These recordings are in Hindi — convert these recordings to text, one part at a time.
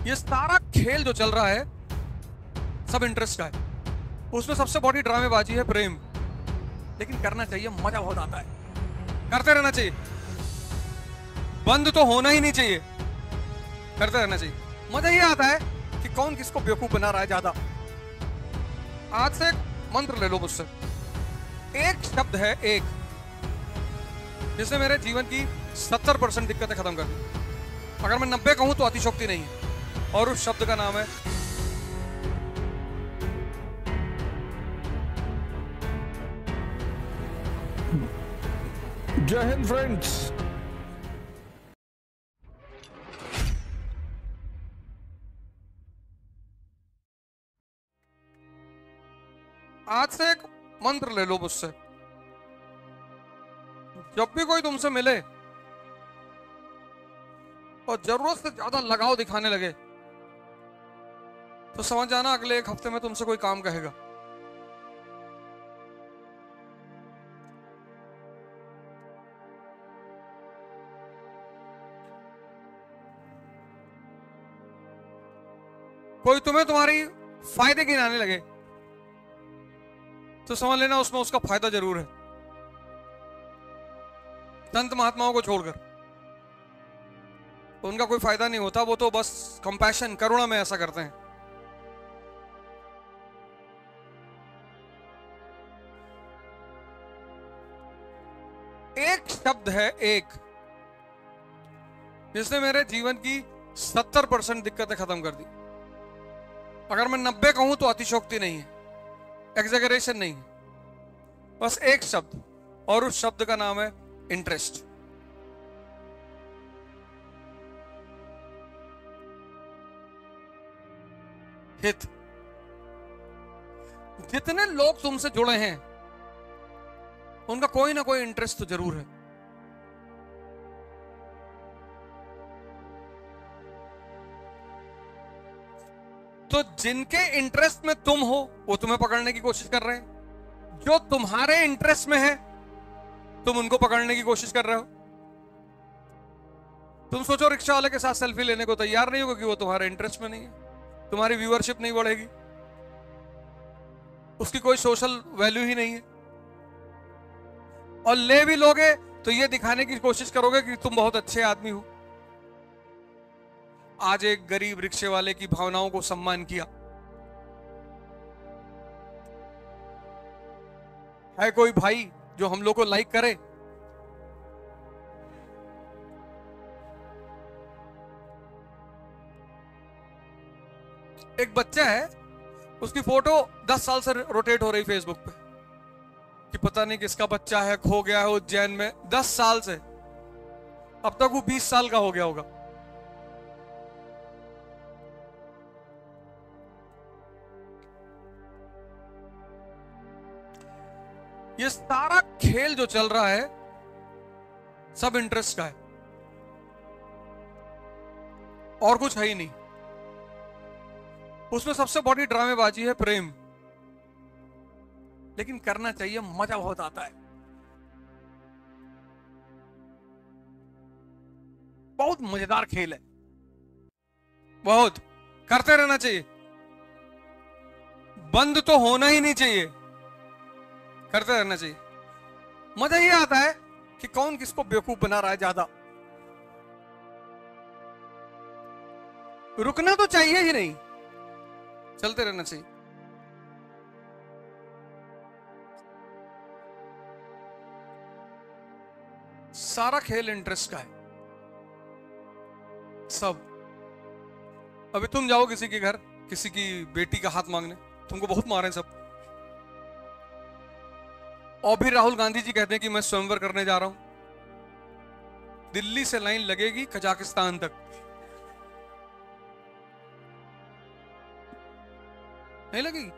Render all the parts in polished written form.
ये सारा खेल जो चल रहा है सब इंटरेस्ट का है। उसमें सबसे बड़ी ड्रामेबाजी है प्रेम, लेकिन करना चाहिए, मजा बहुत आता है, करते रहना चाहिए, बंद तो होना ही नहीं चाहिए, करते रहना चाहिए। मजा ये आता है कि कौन किसको बेवकूफ बना रहा है ज्यादा। आज से एक मंत्र ले लो मुझसे, एक शब्द है एक, जिसने मेरे जीवन की 70% दिक्कतें खत्म कर दी। अगर मैं 90 कहूं तो अतिशोक्ति नहीं है, और उस शब्द का नाम है जय हिंद फ्रेंड्स। आज से एक मंत्र ले लो मुझसे, जब भी कोई तुमसे मिले और जरूरत से ज्यादा लगाव दिखाने लगे तो समझ जाना अगले एक हफ्ते में तुमसे कोई काम कहेगा। कोई तुम्हें तुम्हारी फायदे गिनाने लगे तो समझ लेना उसमें उसका फायदा जरूर है। संत महात्माओं को छोड़कर उनका कोई फायदा नहीं होता, वो तो बस कंपैशन, करुणा में ऐसा करते हैं। एक शब्द है एक, जिसने मेरे जीवन की 70% दिक्कतें खत्म कर दी। अगर मैं 90 कहूं तो अतिशोक्ति नहीं है, एग्जैगरेशन नहीं है, बस एक शब्द, और उस शब्द का नाम है इंटरेस्ट। हित। जितने लोग तुमसे जुड़े हैं उनका कोई ना कोई इंटरेस्ट तो जरूर है। तो जिनके इंटरेस्ट में तुम हो वो तुम्हें पकड़ने की कोशिश कर रहे हैं, जो तुम्हारे इंटरेस्ट में है तुम उनको पकड़ने की कोशिश कर रहे हो। तुम सोचो रिक्शा वाले के साथ सेल्फी लेने को तैयार नहीं हो क्योंकि वो तुम्हारे इंटरेस्ट में नहीं है, तुम्हारी व्यूअरशिप नहीं बढ़ेगी, उसकी कोई सोशल वैल्यू ही नहीं है। और ले भी लोगे तो ये दिखाने की कोशिश करोगे कि तुम बहुत अच्छे आदमी हो। आज एक गरीब रिक्शे वाले की भावनाओं को सम्मान किया है कोई भाई जो हम लोग को लाइक करे? एक बच्चा है, उसकी फोटो 10 साल से रोटेट हो रही फेसबुक पे कि पता नहीं किसका बच्चा है, खो गया है उज्जैन में 10 साल से। अब तक वो 20 साल का हो गया होगा। ये सारा खेल जो चल रहा है सब इंटरेस्ट का है, और कुछ है ही नहीं। उसमें सबसे बड़ी ड्रामेबाजी है प्रेम, लेकिन करना चाहिए, मजा बहुत आता है, बहुत मजेदार खेल है, बहुत करते रहना चाहिए, बंद तो होना ही नहीं चाहिए, करते रहना चाहिए। मजा ये आता है कि कौन किसको बेवकूफ बना रहा है ज्यादा। रुकना तो चाहिए ही नहीं, चलते रहना चाहिए। सारा खेल इंटरेस्ट का है सब। अभी तुम जाओ किसी के घर, किसी की बेटी का हाथ मांगने, तुमको बहुत मारे सब। और भी राहुल गांधी जी कहते हैं कि मैं स्वयंवर करने जा रहा हूं, दिल्ली से लाइन लगेगी कजाकिस्तान तक, नहीं लगेगी?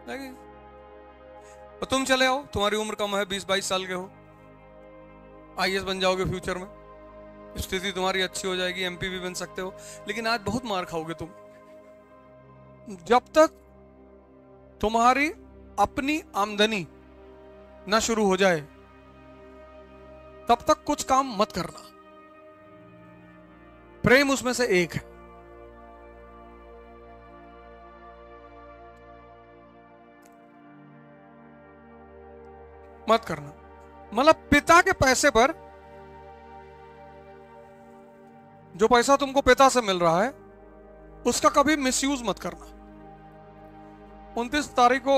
लगेगी। और तुम चले आओ, तुम्हारी उम्र कम है, 20-22 साल के हो, आईएएस बन जाओगे फ्यूचर में, स्थिति तुम्हारी अच्छी हो जाएगी, एमपी भी बन सकते हो, लेकिन आज बहुत मार खाओगे तुम। जब तक तुम्हारी अपनी आमदनी ना शुरू हो जाए तब तक कुछ काम मत करना। प्रेम उसमें से एक है, मत करना। मतलब पिता के पैसे पर, जो पैसा तुमको पिता से मिल रहा है उसका कभी मिसयूज मत करना। 29 तारीख को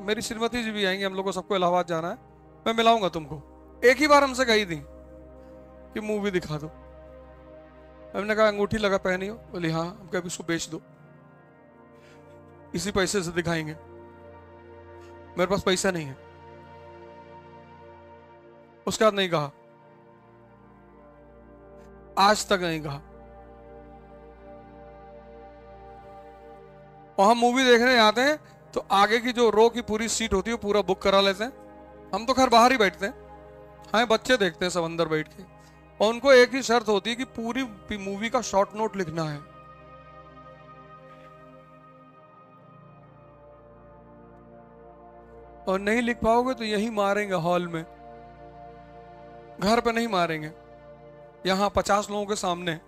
मेरी श्रीमती जी भी आएंगी, हम लोग को सबको इलाहाबाद जाना है, मैं मिलाऊंगा तुमको। एक ही बार हमसे कही थी कि मूवी दिखा दो, हमने कहा अंगूठी लगा पहनी हो, बोली हाँ, हम कहा इसको बेच दो, इसी पैसे से दिखाएंगे। मेरे पास पैसा नहीं है। उसके बाद नहीं कहा, आज तक नहीं कहा। और हम मूवी देखने जाते हैं तो आगे की जो रो की पूरी सीट होती है पूरा बुक करा लेते हैं। हम तो खैर बाहर ही बैठते हैं, हाँ बच्चे देखते हैं सब अंदर बैठ के। और उनको एक ही शर्त होती है कि पूरी मूवी का शॉर्ट नोट लिखना है। और नहीं लिख पाओगे तो यही मारेंगे हॉल में, घर पे नहीं मारेंगे, यहां 50 लोगों के सामने।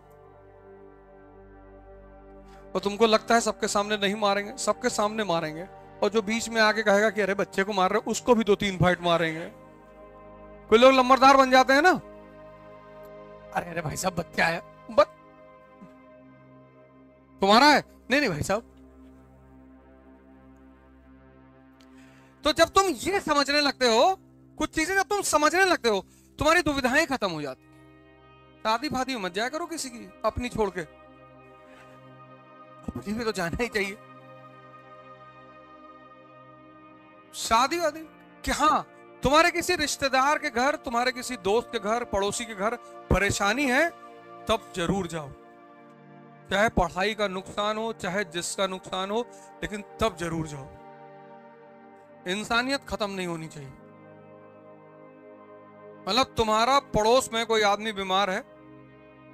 और तुमको लगता है सबके सामने नहीं मारेंगे, सबके सामने मारेंगे। और जो बीच में आके कहेगा कि अरे बच्चे को मार रहे, उसको भी 2-3 फाइट मारेंगे। कोई लोग लंबरदार बन जाते हैं ना, अरे अरे भाई साहब बच्चा है, तुम्हारा है, नहीं नहीं भाई साहब। तो जब तुम ये समझने लगते हो, कुछ चीजें जब तुम समझने लगते हो, तुम्हारी दुविधाएं खत्म हो जाती। शादी फादी मत जाया करो किसी की अपनी छोड़ के, अपनी भी तो जाना ही चाहिए। शादी वादी कि हाँ, तुम्हारे किसी रिश्तेदार के घर, तुम्हारे किसी दोस्त के घर, पड़ोसी के घर परेशानी है, तब जरूर जाओ। चाहे पढ़ाई का नुकसान हो, चाहे जिसका नुकसान हो, लेकिन तब जरूर जाओ। इंसानियत खत्म नहीं होनी चाहिए। मतलब तुम्हारा पड़ोस में कोई आदमी बीमार है,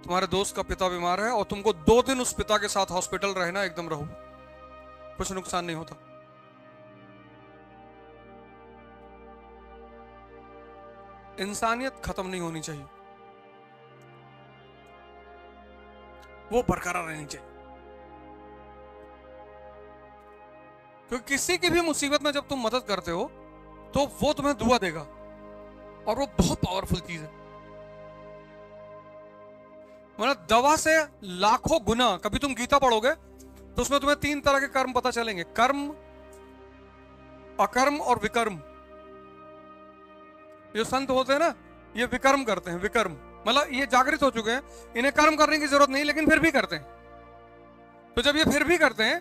तुम्हारे दोस्त का पिता बीमार है, और तुमको 2 दिन उस पिता के साथ हॉस्पिटल रहना, एकदम रहो, कुछ नुकसान नहीं होता। इंसानियत खत्म नहीं होनी चाहिए, वो बरकरार रहनी चाहिए। क्योंकि किसी की भी मुसीबत में जब तुम मदद करते हो तो वो तुम्हें दुआ देगा, और वो बहुत पावरफुल चीज है। मतलब दवा से लाखों गुना। कभी तुम गीता पढ़ोगे तो उसमें तुम्हें 3 तरह के कर्म पता चलेंगे, कर्म, अकर्म और विकर्म। जो संत होते हैं ना, ये विकर्म करते हैं, विकर्म मतलब ये जागृत हो चुके हैं, इन्हें कर्म करने की जरूरत नहीं, लेकिन फिर भी करते हैं। तो जब ये फिर भी करते हैं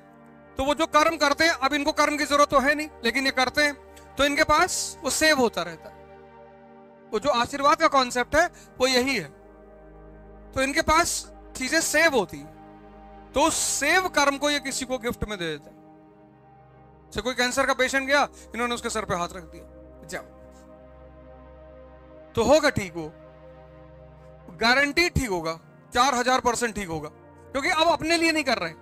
तो वो जो कर्म करते हैं, अब इनको कर्म की जरूरत तो है नहीं, लेकिन ये करते हैं, तो इनके पास वो सेव होता रहता है। वो जो आशीर्वाद का कॉन्सेप्ट है वो यही है। तो इनके पास चीजें सेव होती, तो उस सेव कर्म को ये किसी को गिफ्ट में दे देते हैं। से कोई कैंसर का पेशेंट गया, इन्होंने उसके सर पे हाथ रख दिया, जाओ, तो होगा ठीक, वो गारंटी ठीक होगा, 4000% ठीक होगा, क्योंकि अब अपने लिए नहीं कर रहे।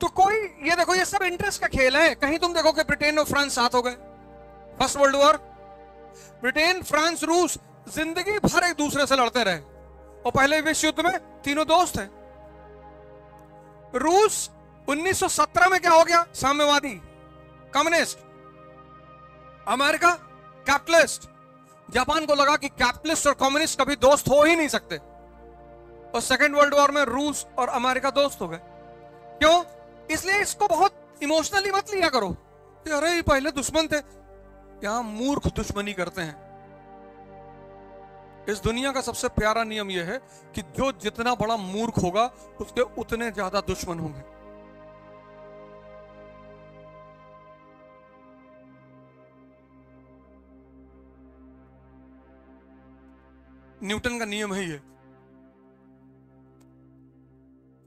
तो कोई ये देखो, ये सब इंटरेस्ट का खेल है। कहीं तुम देखो कि ब्रिटेन और फ्रांस साथ हो गए, first world war, Britain, France, रूस जिंदगी भर एक दूसरे से लड़ते रहे, और पहले विश्व युद्ध में तीनों दोस्त हैं। रूस 1917 में क्या हो गया, साम्यवादी, कम्युनिस्ट। America capitalist. जापान को लगा कि कैपिटलिस्ट और कम्युनिस्ट कभी दोस्त हो ही नहीं सकते, और सेकेंड वर्ल्ड वॉर में रूस और अमेरिका दोस्त हो गए। क्यों? इसलिए इसको बहुत इमोशनली मत लिया करो कि अरे ये पहले दुश्मन थे। यहां मूर्ख दुश्मनी करते हैं। इस दुनिया का सबसे प्यारा नियम यह है कि जो जितना बड़ा मूर्ख होगा उसके उतने ज्यादा दुश्मन होंगे। न्यूटन का नियम है ये,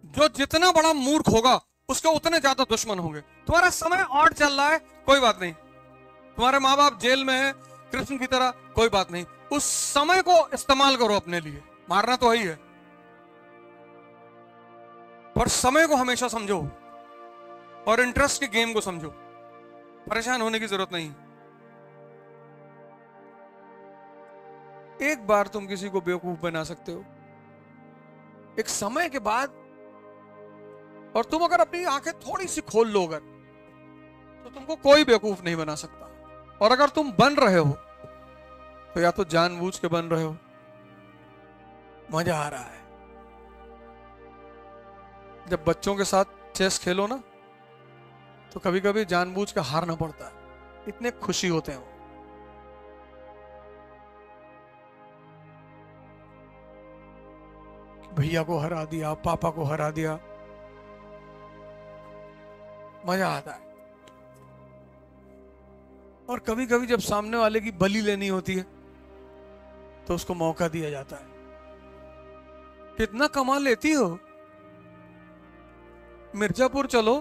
जो जितना बड़ा मूर्ख होगा उसके उतने ज्यादा दुश्मन होंगे। तुम्हारा समय और चल रहा है, कोई बात नहीं, तुम्हारे माँ बाप जेल में है कृष्ण की तरह, कोई बात नहीं, उस समय को इस्तेमाल करो अपने लिए। मारना तो ही है, पर समय को हमेशा समझो और इंटरेस्ट के गेम को समझो। परेशान होने की जरूरत नहीं। एक बार तुम किसी को बेवकूफ बना सकते हो, एक समय के बाद और तुम अगर अपनी आंखें थोड़ी सी खोल लो अगर, तो तुमको कोई बेवकूफ नहीं बना सकता। और अगर तुम बन रहे हो तो या तो जानबूझ के बन रहे हो, मजा आ रहा है। जब बच्चों के साथ चेस खेलो ना, तो कभी कभी जानबूझ के हारना पड़ता है, इतने खुशी होते हैं वो। भैया को हरा दिया, पापा को हरा दिया, मजा आता है। और कभी कभी जब सामने वाले की बलि लेनी होती है तो उसको मौका दिया जाता है। कितना कमा लेती हो, मिर्जापुर चलो,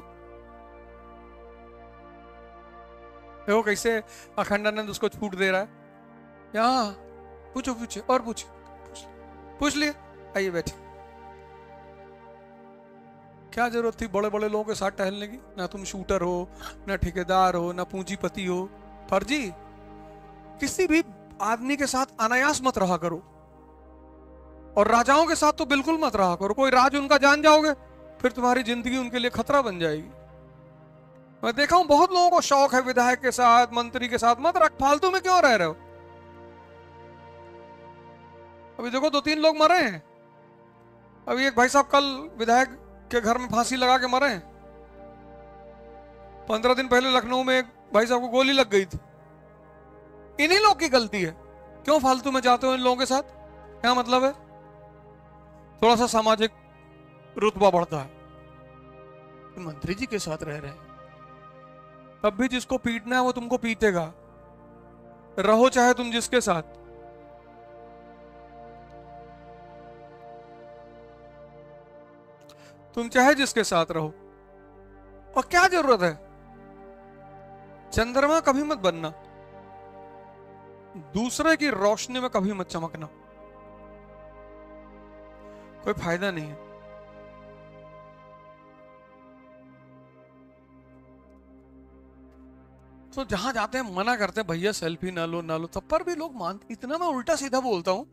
देखो कैसे अखंडानंद उसको छूट दे रहा है। यहाँ पूछो पूछो और पूछो, पूछ लिए, आइए बैठे। क्या जरूरत थी बड़े बड़े लोगों के साथ टहलने की? ना तुम शूटर हो, ना ठेकेदार हो, ना पूंजीपति हो। फर्जी किसी भी आदमी के साथ अनायास मत रहा करो, और राजाओं के साथ तो बिल्कुल मत रहा करो। कोई राज उनका जान जाओगे फिर तुम्हारी जिंदगी उनके लिए खतरा बन जाएगी। मैं देखा हूं बहुत लोगों को शौक है विधायक के साथ, मंत्री के साथ, मत रख, फालतू में क्यों रह रहे हो? अभी देखो 2-3 लोग मरे हैं। अभी एक भाई साहब कल विधायक के घर में फांसी लगा के मरे हैं। 15 दिन पहले लखनऊ में एक भाई साहब को गोली लग गई थी। इन्हीं लोग की गलती है। क्यों फालतू में जाते हो इन लोगों के साथ? क्या मतलब है? थोड़ा सा सामाजिक रुतबा बढ़ता है। मंत्री जी के साथ रह रहे हैं, तब भी जिसको पीटना है वो तुमको पीटेगा, रहो चाहे तुम जिसके साथ। तुम चाहे जिसके साथ रहो। और क्या जरूरत है? चंद्रमा कभी मत बनना, दूसरे की रोशनी में कभी मत चमकना, कोई फायदा नहीं है। तो जहां जाते हैं मना करते हैं, भैया सेल्फी ना लो ना लो, तब पर भी लोग मानते। इतना मैं उल्टा सीधा बोलता हूं।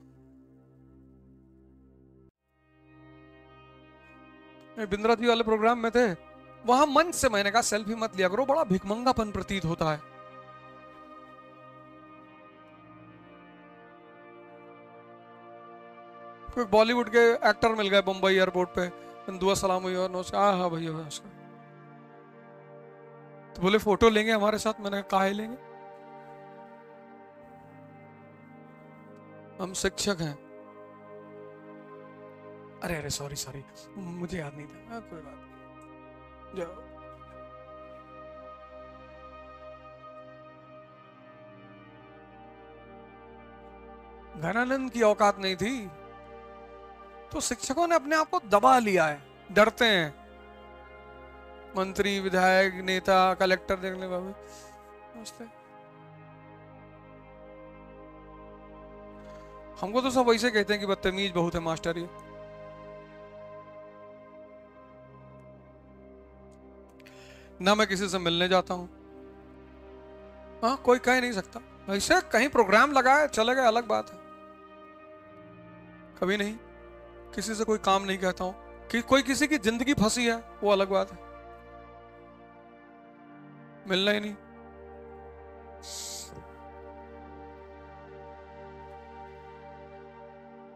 बिंद्रा जी वाले प्रोग्राम में थे, वहां मंच से मैंने कहा सेल्फी मत लिया करो, बड़ा भिखमंगापन प्रतीत होता है। कोई बॉलीवुड के एक्टर मिल गए मुंबई एयरपोर्ट पे, दुआ सलाम हुई और नमस्कार, हाँ भैया नमस्कार, तो बोले फोटो लेंगे हमारे साथ। मैंने कहा काहे लेंगे, हम शिक्षक हैं। अरे अरे सॉरी सॉरी, मुझे याद नहीं था। कोई बात नहीं, जाओ। घनानंद की औकात नहीं थी, तो शिक्षकों ने अपने आप को दबा लिया है, डरते हैं। मंत्री, विधायक, नेता, कलेक्टर देखने बाबू हमको तो सब वैसे कहते हैं कि बदतमीज बहुत है मास्टर ये। ना मैं किसी से मिलने जाता हूं, हाँ कोई कह नहीं सकता। ऐसे कहीं प्रोग्राम लगा है चले गए, अलग बात है। कभी नहीं किसी से कोई काम नहीं कहता हूं। कि कोई किसी की जिंदगी फंसी है वो अलग बात है, मिलना ही नहीं।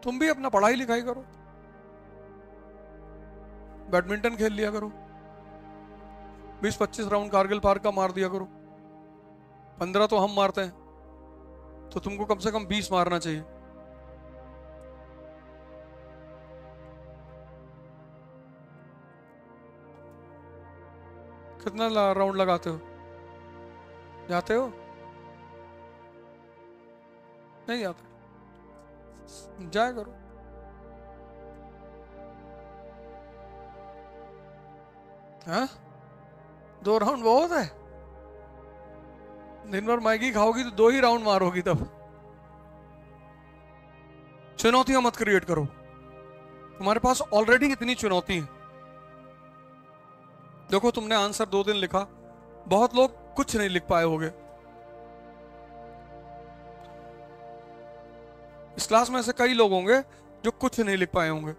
तुम भी अपना पढ़ाई लिखाई करो, बैडमिंटन खेल लिया करो, 20-25 राउंड कारगिल पार का मार दिया करो। 15 तो हम मारते हैं, तो तुमको कम से कम 20 मारना चाहिए। कितना राउंड लगाते हो? जाते हो? नहीं जाते? जाया करो। हाँ 2 राउंड बहुत है। दिन भर मैगी खाओगी तो 2 ही राउंड मारोगी। तब चुनौतियां मत क्रिएट करो, तुम्हारे पास ऑलरेडी इतनी चुनौती है। देखो तुमने आंसर 2 दिन लिखा, बहुत लोग कुछ नहीं लिख पाए होंगे। इस क्लास में ऐसे कई लोग होंगे जो कुछ नहीं लिख पाए होंगे।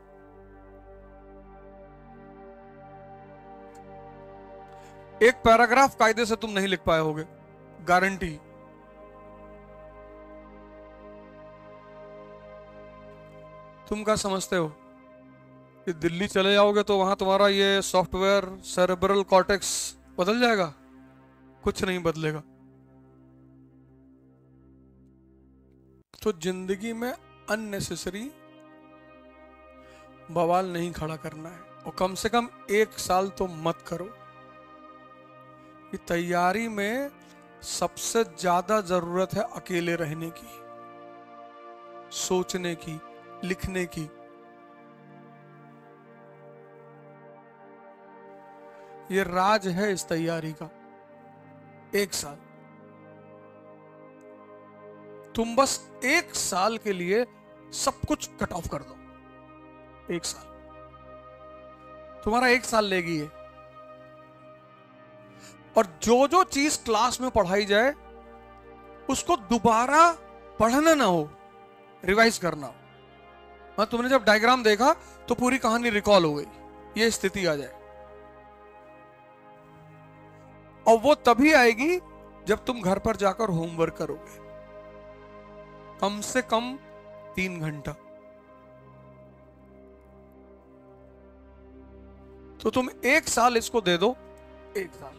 एक पैराग्राफ कायदे से तुम नहीं लिख पाए होगे, गारंटी। तुम क्या समझते हो कि दिल्ली चले जाओगे तो वहां तुम्हारा ये सॉफ्टवेयर सेरेब्रल कॉर्टेक्स बदल जाएगा? कुछ नहीं बदलेगा। तो जिंदगी में अननेसेसरी बवाल नहीं खड़ा करना है, और कम से कम 1 साल तो मत करो। कि तैयारी में सबसे ज्यादा जरूरत है अकेले रहने की, सोचने की, लिखने की। ये राज है इस तैयारी का। 1 साल, तुम बस 1 साल के लिए सब कुछ कट ऑफ कर दो। 1 साल, तुम्हारा 1 साल लेगी ये। और जो जो चीज क्लास में पढ़ाई जाए उसको दोबारा पढ़ना ना हो, रिवाइज करना हो। हाँ, तुमने जब डायग्राम देखा तो पूरी कहानी रिकॉल हो गई, ये स्थिति आ जाए। और वो तभी आएगी जब तुम घर पर जाकर होमवर्क करोगे, कम से कम 3 घंटा। तो तुम 1 साल इसको दे दो, 1 साल,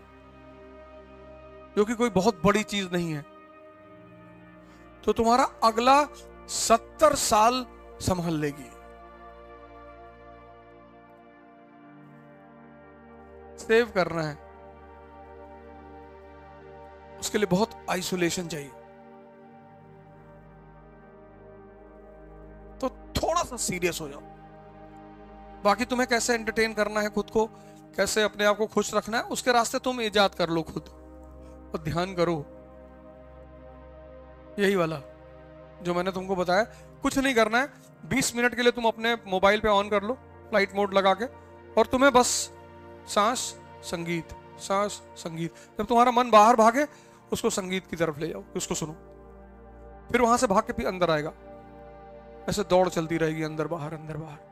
जो कि कोई बहुत बड़ी चीज नहीं है, तो तुम्हारा अगला 70 साल संभाल लेगी। सेव करना है, उसके लिए बहुत आइसोलेशन चाहिए। तो थोड़ा सा सीरियस हो जाओ। बाकी तुम्हें कैसे एंटरटेन करना है खुद को, कैसे अपने आप को खुश रखना है, उसके रास्ते तुम इजाद कर लो खुद, और ध्यान करो यही वाला जो मैंने तुमको बताया। कुछ नहीं करना है, 20 मिनट के लिए तुम अपने मोबाइल पे ऑन कर लो फ्लाइट मोड लगा के, और तुम्हें बस सांस संगीत, सांस संगीत। जब तुम्हारा मन बाहर भागे उसको संगीत की तरफ ले जाओ, उसको सुनो। फिर वहां से भाग के फिर अंदर आएगा, ऐसे दौड़ चलती रहेगी अंदर बाहर अंदर बाहर।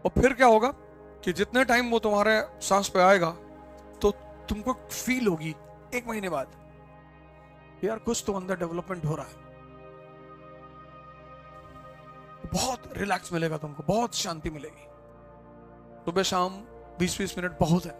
और फिर क्या होगा कि जितने टाइम वो तुम्हारे सांस पे आएगा तो तुमको फील होगी 1 महीने बाद, यार कुछ तो अंदर डेवलपमेंट हो रहा है। बहुत रिलैक्स मिलेगा तुमको, बहुत शांति मिलेगी। सुबह शाम 20-20 मिनट बहुत है।